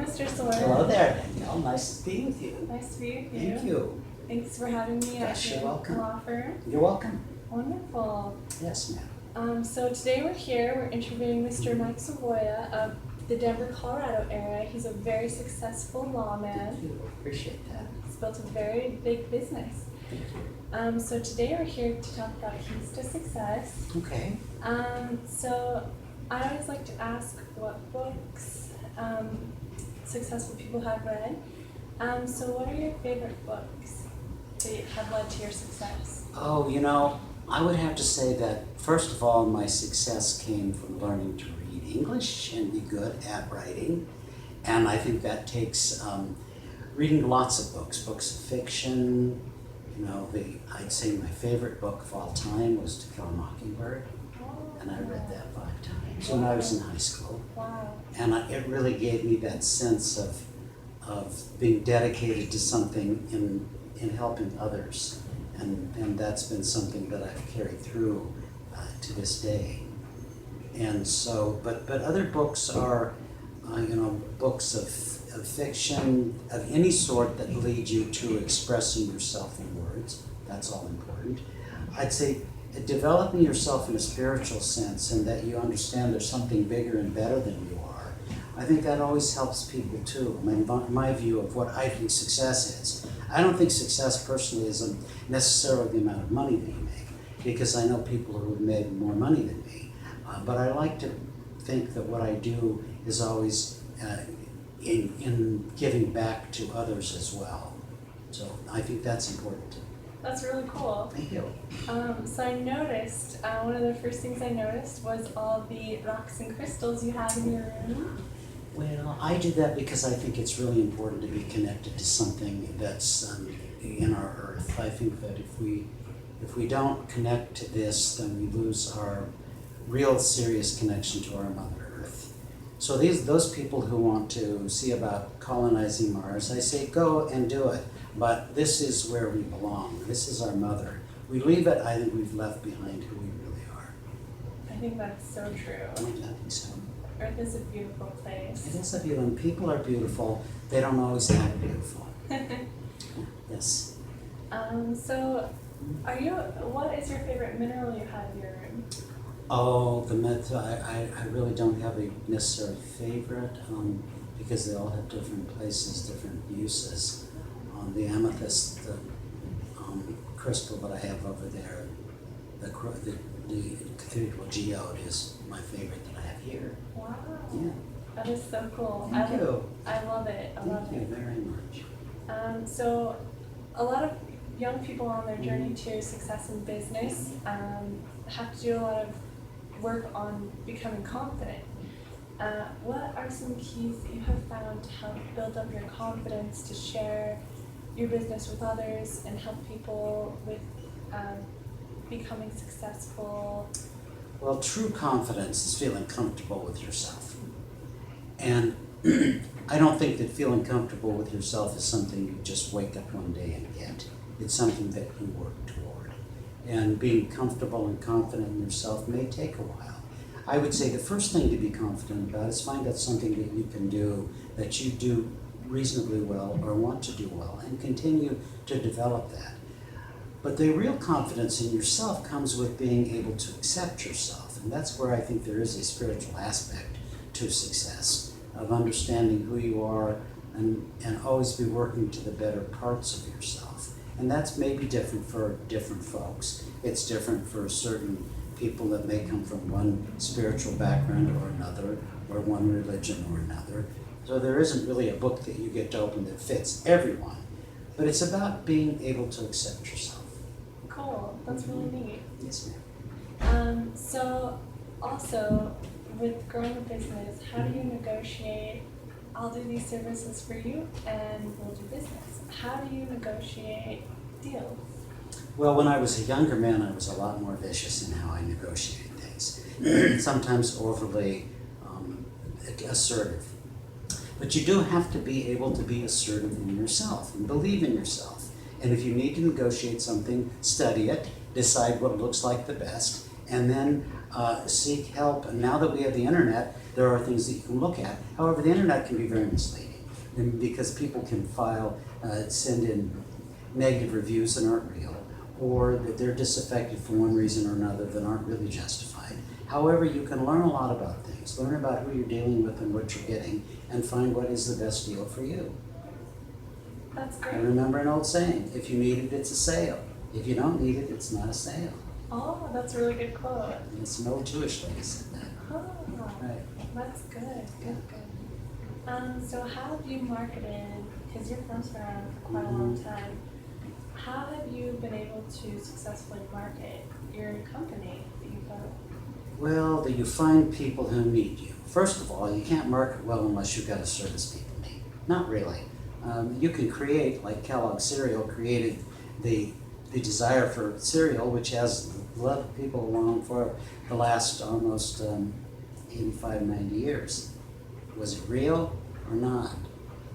Mr. Sawaya. Hello there, Danielle. Nice to be with you. Nice to be with you. Thank you. Thanks for having me at You're your welcome. law firm. You're welcome. Wonderful. Yes, ma'am. So today we're here, we're interviewing Mr. Mike Sawaya of the Denver, Colorado area. He's a very successful lawman. Thank you. Appreciate that. He's built a very big business. Thank you. So today we're here to talk about keys to success. Okay. So I always like to ask what books successful people have read. So what are your favorite books that have led to your success? Oh, I would have to say that, first of all, my success came from learning to read English and be good at writing. And I think that takes reading lots of books of fiction. I'd say my favorite book of all time was To Kill a Mockingbird. And I read that 5 times when I was in high school. Wow. And it really gave me that sense of being dedicated to something in helping others. And that's been something that I've carried through to this day. And so, but other books are, books of fiction of any sort that lead you to expressing yourself in words. That's all important. I'd say developing yourself in a spiritual sense and that you understand there's something bigger and better than you are. I think that always helps people too. My view of what I think success is. I don't think success personally is necessarily the amount of money that you make, because I know people who have made more money than me. But I like to think that what I do is always in giving back to others as well. So I think that's important. That's really cool. Thank you. So I noticed, one of the first things I noticed was all the rocks and crystals you have in your room. Well, I do that because I think it's really important to be connected to something that's in our earth. I think that if we don't connect to this, then we lose our real serious connection to our Mother Earth. So those people who want to see about colonizing Mars, I say go and do it. But this is where we belong. This is our mother. We leave it, I think we've left behind who we really are. I think that's so true. I think so. Earth is a beautiful place. It is a beautiful, and people are beautiful. They don't always act beautiful. Yes. So what is your favorite mineral you have in your room? Oh, I really don't have a necessary favorite because they all have different places, different uses. The amethyst, the crystal that I have over there, the cathedral geode is my favorite that I have here. Wow. Yeah. That is so cool. Thank you. I love it. Thank you very much. So a lot of young people on their journey to success in business have to do a lot of work on becoming confident. What are some keys that you have found to help build up your confidence to share your business with others and help people with becoming successful? Well, true confidence is feeling comfortable with yourself. And I don't think that feeling comfortable with yourself is something you just wake up one day and get. It's something that you work toward. And being comfortable and confident in yourself may take a while. I would say the first thing to be confident about is find out something that you can do, that you do reasonably well or want to do well, and continue to develop that. But the real confidence in yourself comes with being able to accept yourself. And that's where I think there is a spiritual aspect to success, of understanding who you are and always be working to the better parts of yourself. And that's maybe different for different folks. It's different for certain people that may come from one spiritual background or another, or one religion or another. So there isn't really a book that you get to open that fits everyone. But it's about being able to accept yourself. Cool. That's really neat. Yes, ma'am. So also, with growing a business, how do you negotiate, I'll do these services for you and we'll do business? How do you negotiate deals? Well, when I was a younger man, I was a lot more vicious in how I negotiated things. Sometimes overly assertive. But you do have to be able to be assertive in yourself and believe in yourself. And if you need to negotiate something, study it, decide what looks like the best, and then seek help. And now that we have the internet, there are things that you can look at. However, the internet can be very misleading. and because people can send in negative reviews that aren't real, or that they're disaffected for one reason or another that aren't really justified. However, you can learn a lot about things, learn about who you're dealing with and what you're getting, and find what is the best deal for you. That's great. I remember an old saying, if you need it, it's a sale. If you don't need it, it's not a sale. Oh, that's a really good quote. And it's an old Jewish lady said that. Oh, Right. that's good. So how have you marketed, because your firm's been around for quite a long time, how have you been able to successfully market your company that you've built? Well, that you find people who need you. First of all, you can't market well unless you've got a service people need. Not really. You can create, like Kellogg's cereal created the desire for cereal, which has led people along for the last almost 85, 90 years. Was it real or not?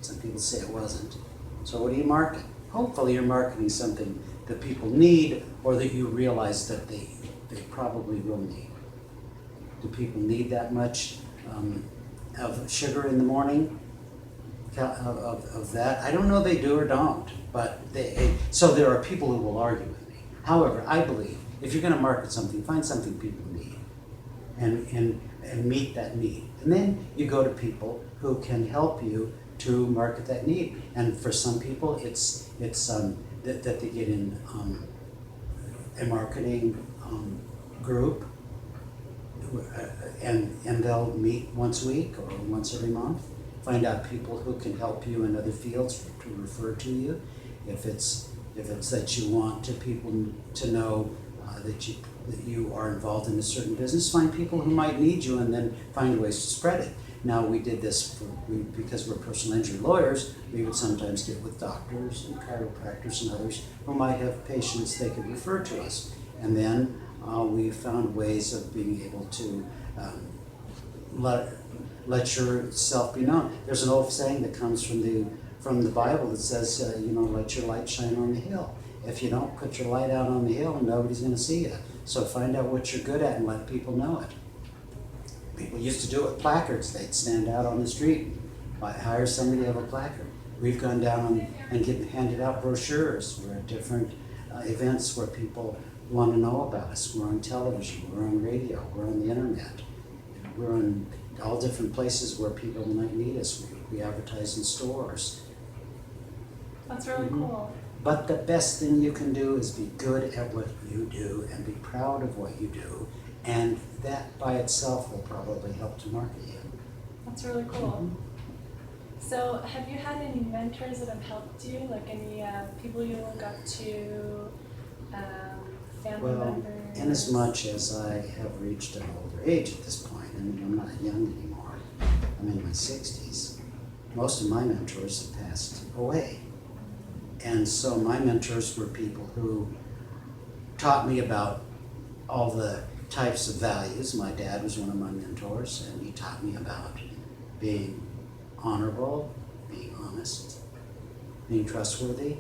Some people say it wasn't. So what do you market? Hopefully you're marketing something that people need, or that you realize that they probably will need. Do people need that much of sugar in the morning? Of that? I don't know they do or don't, but so there are people who will argue with me. However, I believe if you're going to market something, find something people need and meet that need. And then you go to people who can help you to market that need. And for some people, it's that they get in a marketing group, and they'll meet once a week or once every month. Find out people who can help you in other fields to refer to you. If it's that you want people to know that you are involved in a certain business, find people who might need you, and then find ways to spread it. Now, we did this because we're personal injury lawyers. We would sometimes get with doctors and chiropractors and others who might have patients they could refer to us. And then we found ways of being able to let yourself be known. There's an old saying that comes from the Bible that says, let your light shine on the hill. If you don't put your light out on the hill, nobody's going to see you. So find out what you're good at and let people know it. People used to do it with placards. They'd stand out on the street, hire somebody to have a placard. We've gone down and handed out brochures. We're at different events where people want to know about us. We're on television, we're on radio, we're on the internet. We're on all different places where people might need us. We advertise in stores. That's really cool. But the best thing you can do is be good at what you do and be proud of what you do. And that by itself will probably help to market you. That's really cool. So have you had any mentors that have helped you? Like any people you look up to, family members? In as much as I have reached an older age at this point, I mean, I'm not young anymore. I'm in my 60s. Most of my mentors have passed away. And so my mentors were people who taught me about all the types of values. My dad was one of my mentors, and he taught me about being honorable, being honest, being trustworthy,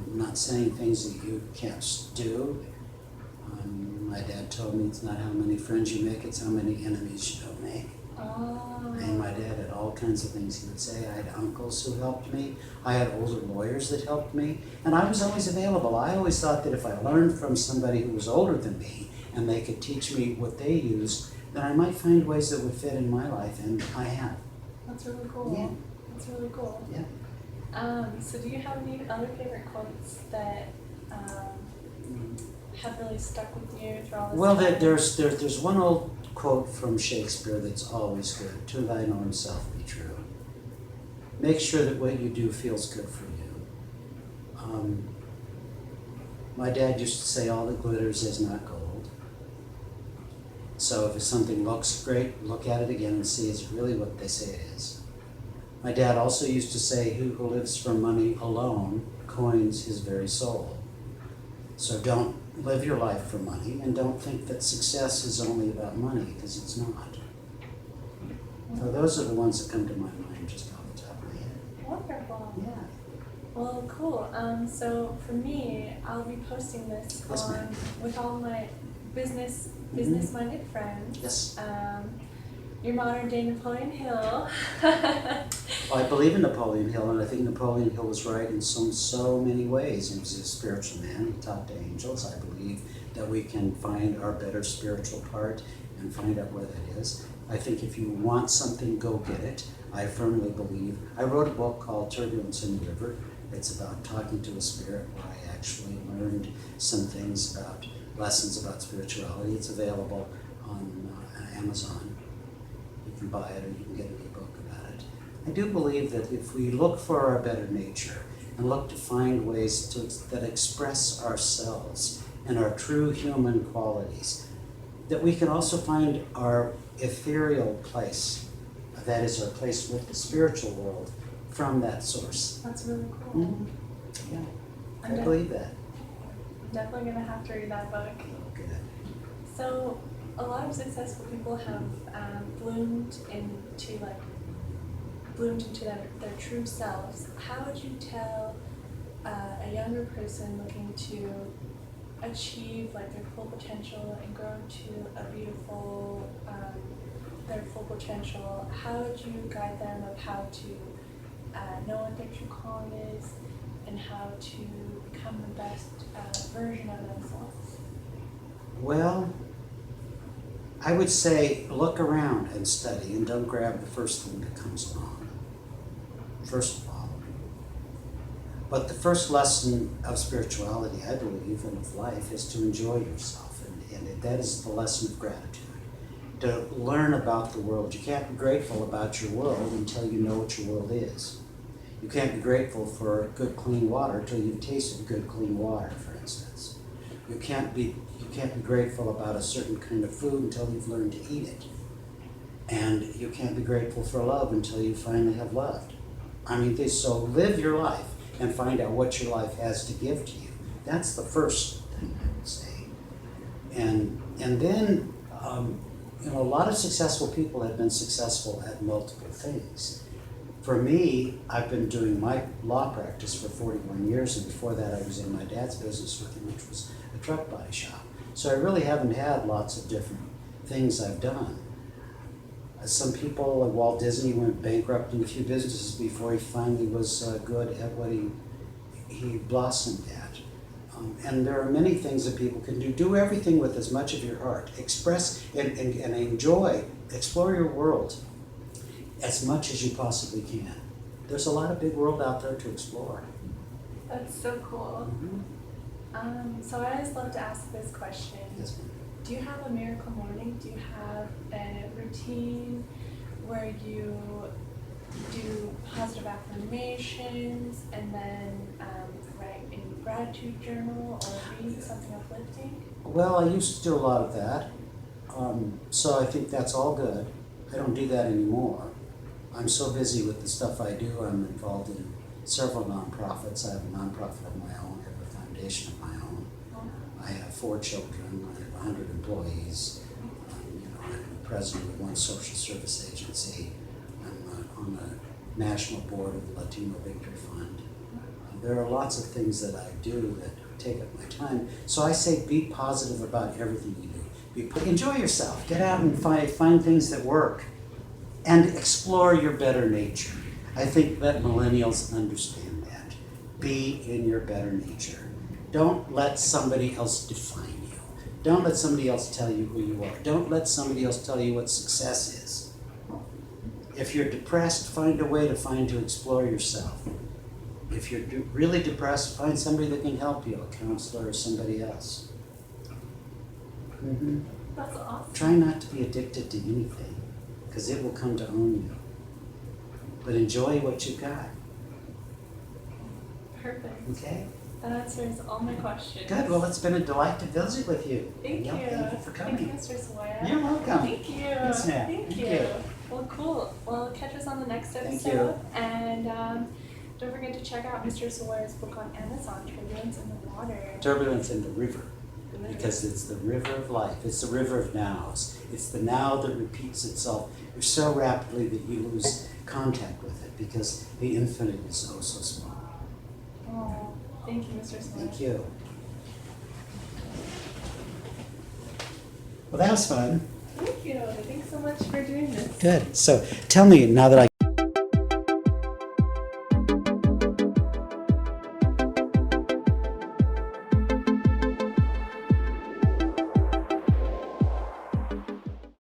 not saying things that you can't do. My dad told me it's not how many friends you make, it's how many enemies you don't make. Oh. And my dad had all kinds of things he would say. I had uncles who helped me. I had older lawyers that helped me. And I was always available. I always thought that if I learned from somebody who was older than me and they could teach me what they used, then I might find ways that would fit in my life, and I have. That's really cool. Yeah. That's really cool. Yeah. So do you have any other favorite quotes that have really stuck with you through all this Well, time? there's one old quote from Shakespeare that's always good. To thine own self be true. Make sure that what you do feels good for you. My dad used to say all that glitters is not gold. So if something looks great, look at it again and see is it really what they say it is. My dad also used to say, who lives for money alone coins his very soul. So don't live your life for money, and don't think that success is only about money, because it's not. So those are the ones that come to my mind just off the top of my head. Wonderful. Yeah. Well, cool. So for me, I'll be posting this Yes, ma'am. with all my business-minded friends. Yes. your modern day Napoleon Hill. Well, I believe in Napoleon Hill, and I think Napoleon Hill was right in so many ways. He was a spiritual man. He talked to angels. I believe that we can find our better spiritual part and find out where that is. I think if you want something, go get it. I firmly believe. I wrote a book called Turbulence in the River. It's about talking to a spirit, where I actually learned some things about lessons about spirituality. It's available on Amazon. You can buy it, or you can get an ebook about it. I do believe that if we look for our better nature and look to find ways that express ourselves and our true human qualities, that we can also find our ethereal place, that is our place with the spiritual world, from that source. That's really cool. Mm-hmm. Yeah, I believe that. I'm definitely gonna have to read that book. Good. So, a lot of successful people have bloomed into their true selves. How would you tell a younger person looking to achieve like their full potential and grow to a beautiful, their full potential? How would you guide them of how to know what their true calling is and how to become the best version of themselves? Well, I would say look around and study, and don't grab the first thing that comes along, first of all. But the first lesson of spirituality, I believe, and of life, is to enjoy yourself, and that is the lesson of gratitude. To learn about the world. You can't be grateful about your world until you know what your world is. You can't be grateful for good, clean water until you've tasted good, clean water, for instance. You can't be grateful about a certain kind of food until you've learned to eat it. And you can't be grateful for love until you finally have loved. I mean, so live your life and find out what your life has to give to you. That's the first thing I would say. And then, a lot of successful people have been successful at multiple things. For me, I've been doing my law practice for 41 years, and before that I was in my dad's business with him, which was a truck body shop. So I really haven't had lots of different things I've done. Some people, like Walt Disney, went bankrupt in a few businesses before he finally was good at what he blossomed at. And there are many things that people can do. Do everything with as much of your heart. Express and enjoy, explore your world as much as you possibly can. There's a lot of big world out there to explore. That's so cool. Mm-hmm. So I always love to ask this question. Yes, ma'am. Do you have a miracle morning? Do you have a routine where you do positive affirmations and then write in gratitude journal or read something uplifting? Well, I used to do a lot of that. So I think that's all good. I don't do that anymore. I'm so busy with the stuff I do. I'm involved in several nonprofits. I have a nonprofit of my own. I have a foundation of my own. I have 4 children. I have 100 employees. I'm the president of one social service agency. I'm on the national board of the Latino Victory Fund. There are lots of things that I do that take up my time. So I say be positive about everything you do. Enjoy yourself. Get out and find things that work. And explore your better nature. I think that millennials understand that. Be in your better nature. Don't let somebody else define you. Don't let somebody else tell you who you are. Don't let somebody else tell you what success is. If you're depressed, find a way to explore yourself. If you're really depressed, find somebody that can help you, a counselor or somebody else. Mm-hmm. That's awesome. Try not to be addicted to anything, because it will come to own you. But enjoy what you got. Perfect. Okay? That answers all my questions. Good. Well, it's been a delight to visit with you. Thank you. Thank you for coming. Thank you, Mr. Sawaya. You're welcome. Thank you. Yes, ma'am. Thank you. Well, cool. Well, catch us on the next Thank episode. you. And don't forget to check out Mr. Sawaya's book on Amazon, Turbulence in the Water. Turbulence in the river. Because it's the river of life. It's the river of nows. It's the now that repeats itself so rapidly that you lose contact with it, because the infinite is so small. Oh, thank you, Mr. Sawaya. Thank you. Well, that was fun. Thank you. Thanks so much for doing this. Good. So tell me, now that I